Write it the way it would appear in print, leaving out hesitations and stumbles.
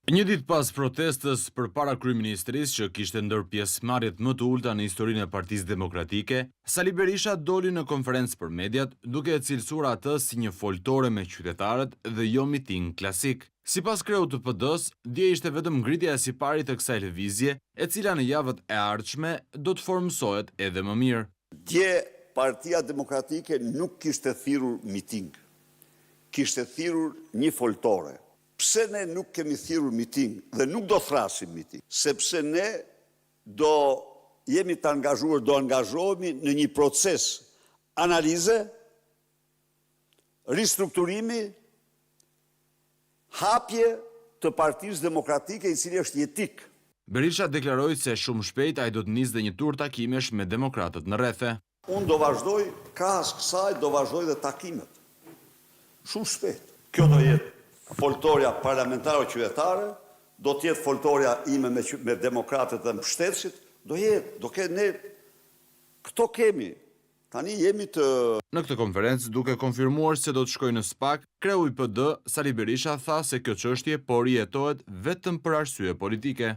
Një ditë pas protestës përpara kryeministrisë që kishte ndër pjesëmarrjet më të ulta në historinë e Partisë Demokratike, Sali Berisha doli në konferencë për mediat duke e cilësuar atë si një foltore me qytetarët dhe jo miting klasik. Sipas kreut të PD-s, dje ishte vetëm ngritja e siparit të kësaj lëvizje, e cila në javët e ardhshme do të formësohet edhe më mirë. Dje Partia Demokratike nuk kishte thirrur miting, kishte thirrur një foltore. Pse ne nuk kemi thirrur miting dhe nuk do thrasim miting? Sepse ne do jemi të angazhuar, do angazhohemi në një proces analize, ristrukturimi, hapje të Partisë Demokratike i cili është jetik. Berisha deklaroi se shumë shpejt ai do të nisë dhe një tur takimesh me demokratët në rrethe. Unë do vazhdoj, krahas kësaj do vazhdoj dhe takimet. Shumë shpejt. Kjo do jetë foltorja parlamentare qytetare, do tjetë foltorja ime me demokratët dhe mbështetësit, do ketë ne, këto kemi, tani jemi të... Në këtë konferencë, duke konfirmuar se do të shkojë në SPAK, kreu i PD, Sali Berisha tha se kjo çështje po rjetohet vetëm për arsye politike.